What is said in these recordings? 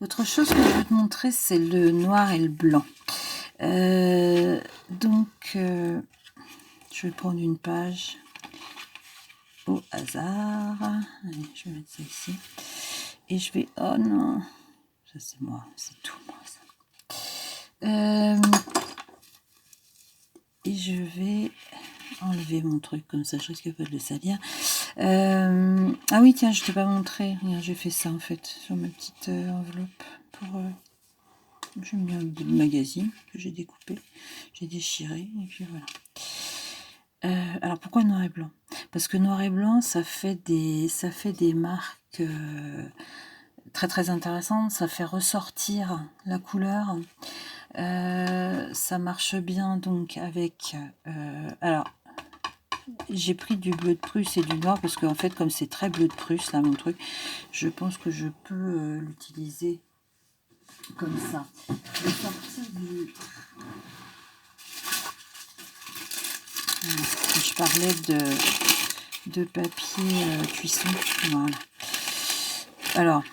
Autre chose que je vais te montrer, c'est le noir et le blanc. Je vais prendre une page au hasard. Allez, je vais mettre ça ici. Et je vais... Oh non, ça c'est moi, c'est tout moi ça. Et je vais enlever mon truc comme ça, je risque pas de le salir. Ah oui, tiens, je t'ai pas montré. Regarde, j'ai fait ça en fait sur ma petite enveloppe pour. J'ai mis un magazine que j'ai découpé, j'ai déchiré et puis voilà. Alors pourquoi noir et blanc? Parce que noir et blanc, ça fait des marques très très intéressantes. Ça fait ressortir la couleur. Ça marche bien donc avec. Alors j'ai pris du bleu de Prusse et du noir parce qu'en fait, comme c'est très bleu de Prusse là mon truc, je pense que je peux l'utiliser comme ça. Je vais sortir du. Je parlais de papier cuisson. Voilà. Alors,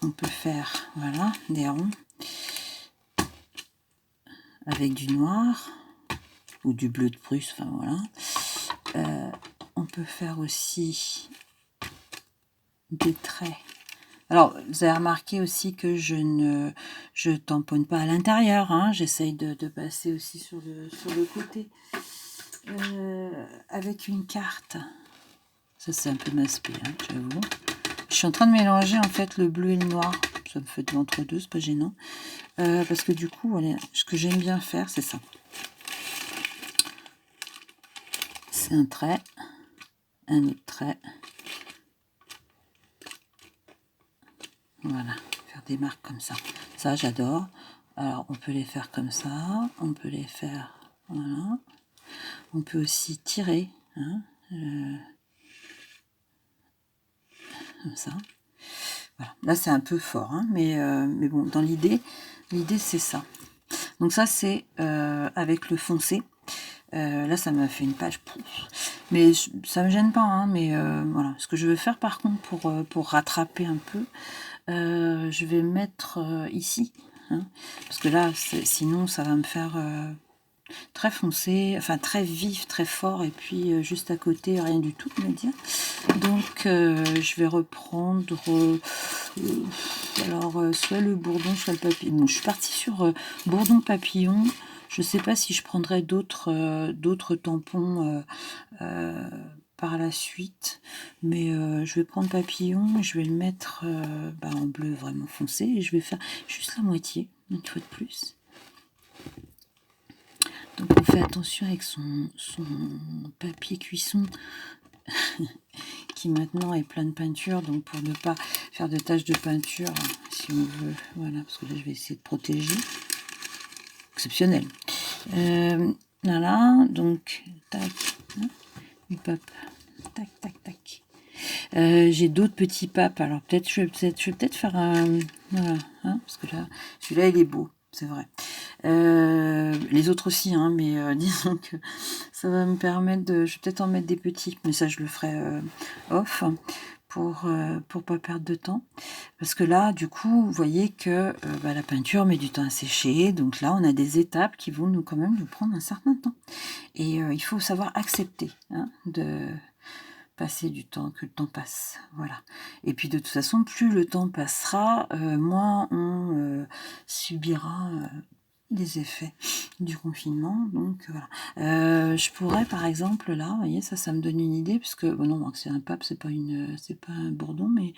on peut faire voilà, des ronds avec du noir ou du bleu de Prusse. Enfin voilà. On peut faire aussi des traits. Alors, vous avez remarqué aussi que je tamponne pas à l'intérieur. Hein. J'essaye de passer aussi sur le côté. Avec une carte. Ça, c'est un peu masqué, hein, j'avoue. Je suis en train de mélanger en fait le bleu et le noir. Ça me fait de l'entre-deux, c'est pas gênant. Parce que du coup, voilà, ce que j'aime bien faire, c'est ça. C'est un trait, un autre trait. Voilà, faire des marques comme ça. Ça, j'adore. Alors, on peut les faire comme ça. On peut les faire, voilà. On peut aussi tirer, hein, comme ça. Voilà. Là, c'est un peu fort, hein, mais bon, dans l'idée c'est ça. Donc ça, c'est avec le foncé. Là, ça m'a fait une page. Mais ça me gêne pas, hein, mais voilà. Ce que je veux faire, par contre, pour rattraper un peu, je vais mettre ici. Hein, parce que là, sinon, ça va me faire très foncé, enfin très vif, très fort, et puis juste à côté, rien du tout, on va dire. Donc, je vais reprendre... soit le bourdon, soit le papillon. Bon, je suis partie sur bourdon papillon. Je sais pas si je prendrai d'autres tampons par la suite, mais je vais prendre papillon, je vais le mettre en bleu vraiment foncé, et je vais faire juste la moitié, une fois de plus. Donc on fait attention avec son papier cuisson qui maintenant est plein de peinture, donc pour ne pas faire de taches de peinture, si on veut, voilà, parce que là je vais essayer de protéger. Exceptionnel. Voilà, donc tac, hein, une pape, tac, tac, tac. J'ai d'autres petits papes, alors peut-être je vais peut-être faire un, voilà, hein, parce que là, celui-là il est beau, c'est vrai. Les autres aussi, hein, mais disons que ça va me permettre de... Je vais peut-être en mettre des petits, mais ça je le ferai off pour pas perdre de temps. Parce que là, du coup, vous voyez que la peinture met du temps à sécher, donc là on a des étapes qui vont quand même nous prendre un certain temps. Et il faut savoir accepter, hein, de passer du temps, que le temps passe, voilà. Et puis de toute façon, plus le temps passera, moins on subira les effets du confinement, donc voilà. Je pourrais par exemple là, vous voyez, ça me donne une idée, puisque bon non, c'est un pape, c'est pas un bourdon, mais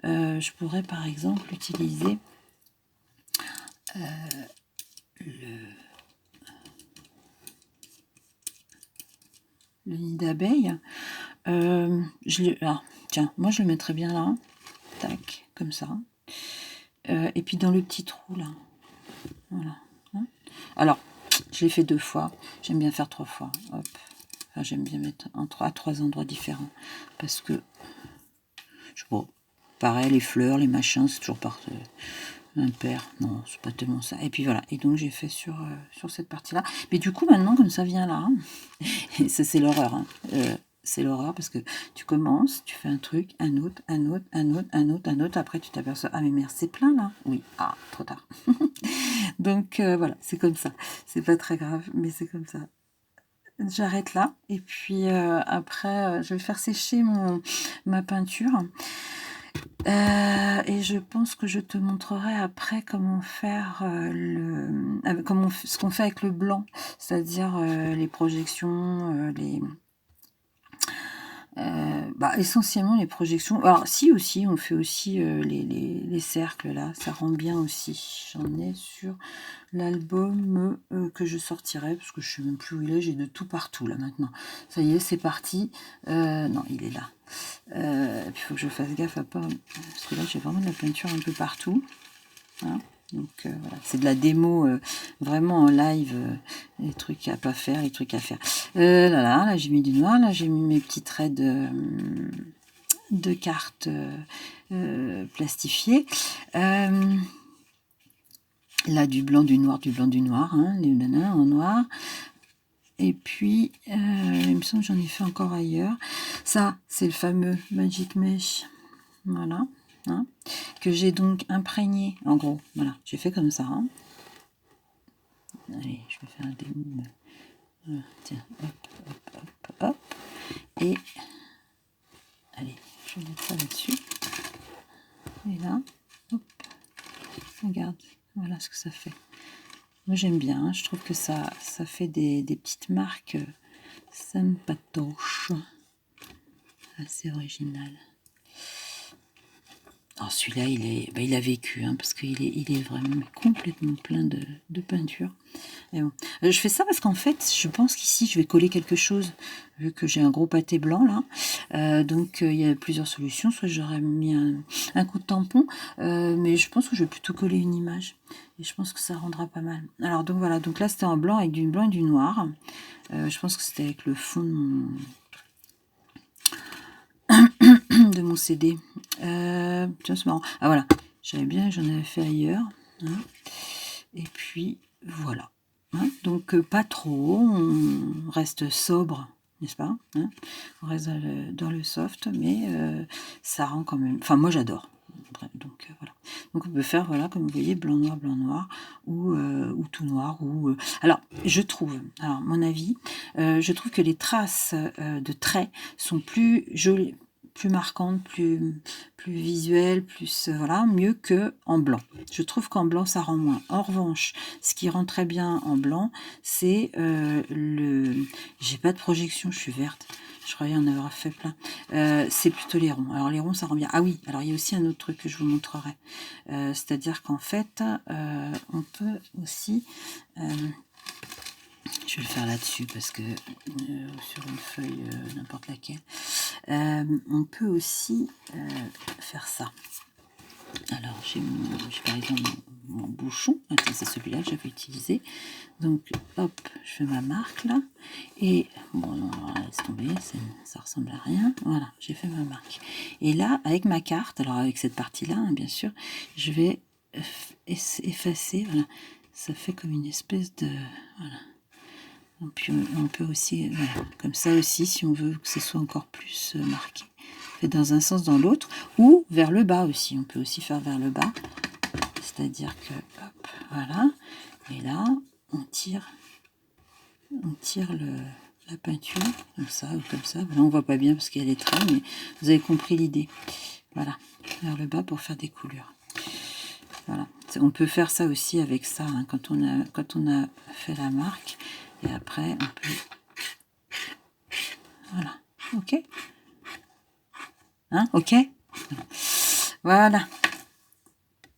je pourrais par exemple utiliser le nid d'abeille. Tiens, moi je le mettrais bien là, tac, comme ça. Et puis dans le petit trou là, voilà. Hein. Alors, je l'ai fait 2 fois, j'aime bien faire 3 fois. Hop. Enfin, j'aime bien mettre à 3 endroits différents, parce que, je sais pas, pareil, les fleurs, les machins, c'est toujours par impair. Non, c'est pas tellement ça. Et puis voilà, et donc j'ai fait sur cette partie-là. Mais du coup, maintenant, comme ça vient là, et ça c'est l'horreur, hein, c'est l'horreur parce que tu commences, tu fais un truc, un autre, un autre, un autre, un autre, un autre. Après, tu t'aperçois, ah mais merde, c'est plein là. Oui, ah, trop tard. Donc voilà, c'est comme ça. C'est pas très grave, mais c'est comme ça. J'arrête là et puis après, je vais faire sécher ma peinture. Et je pense que je te montrerai après comment faire ce qu'on fait avec le blanc, c'est-à-dire les projections, essentiellement les projections. Alors si aussi, on fait aussi les cercles là, ça rend bien aussi. J'en ai sur l'album que je sortirai, parce que je sais même plus où il est, j'ai de tout partout là maintenant. Ça y est, c'est parti. Non, il est là. Il faut que je fasse gaffe à pas... Parce que là, j'ai vraiment de la peinture un peu partout. Hein. Donc voilà, c'est de la démo vraiment en live, les trucs à pas faire, les trucs à faire. Là j'ai mis du noir, là j'ai mis mes petits traits de cartes plastifiées. Là du blanc, du noir, hein, les nanas en noir. Et puis, il me semble que j'en ai fait encore ailleurs. Ça, c'est le fameux Magic Mesh. Voilà. Hein, que j'ai donc imprégné, en gros. Voilà, j'ai fait comme ça. Hein. Allez, je vais faire un démo. Voilà, tiens, hop, hop, hop, hop. Et, allez, je vais mettre ça là-dessus. Et là, hop, regarde, voilà ce que ça fait. Moi, j'aime bien. Hein, je trouve que ça fait des petites marques sympatoches. Assez original. Alors celui-là, il a vécu, hein, parce qu'il est vraiment complètement plein de peinture. Et bon. Je fais ça parce qu'en fait, je pense qu'ici, je vais coller quelque chose, vu que j'ai un gros pâté blanc, là. Donc, il y a plusieurs solutions. Soit j'aurais mis un coup de tampon, mais je pense que je vais plutôt coller une image. Et je pense que ça rendra pas mal. Alors, donc voilà. Donc là, c'était en blanc, avec du blanc et du noir. Je pense que c'était avec le fond de mon CD. Tiens, c'est marrant. Ah voilà, j'en avais fait ailleurs. Hein. Et puis voilà. Hein. Donc pas trop, on reste sobre, n'est-ce pas? Hein. On reste dans le soft, mais ça rend quand même. Enfin, moi j'adore. Donc voilà. Donc on peut faire, voilà, comme vous voyez, blanc noir, ou tout noir. Alors je trouve, alors mon avis, je trouve que les traces de traits sont plus jolies, plus marquantes, plus visuelles, plus voilà, mieux que en blanc. Je trouve qu'en blanc ça rend moins. En revanche, ce qui rend très bien en blanc, c'est j'ai pas de projection, je suis verte. Je croyais en avoir fait plein. C'est plutôt les ronds. Alors les ronds, ça rend bien. Ah oui, alors il y a aussi un autre truc que je vous montrerai. C'est-à-dire qu'en fait, on peut aussi... je vais le faire là-dessus parce que sur une feuille, n'importe laquelle, on peut aussi faire ça. Alors, j'ai par exemple mon bouchon. Attends, c'est celui-là que j'avais utilisé. Donc, hop, je fais ma marque là. Et, bon, non, laisse tomber, ça ressemble à rien. Voilà, j'ai fait ma marque. Et là, avec ma carte, alors avec cette partie-là, hein, bien sûr, je vais effacer. Voilà, ça fait comme une espèce de... Voilà. Et puis, on peut aussi, voilà, comme ça aussi, si on veut que ce soit encore plus marqué. Fait dans un sens, dans l'autre, ou vers le bas aussi. On peut aussi faire vers le bas. C'est-à-dire que, hop, voilà. Et là, on tire la peinture, comme ça ou comme ça. Là, on voit pas bien parce qu'il y a les traits, mais vous avez compris l'idée. Voilà, vers le bas pour faire des coulures. Voilà. On peut faire ça aussi avec ça, hein, quand on a fait la marque. Et après, on peut... Voilà. OK. Hein? OK. Voilà.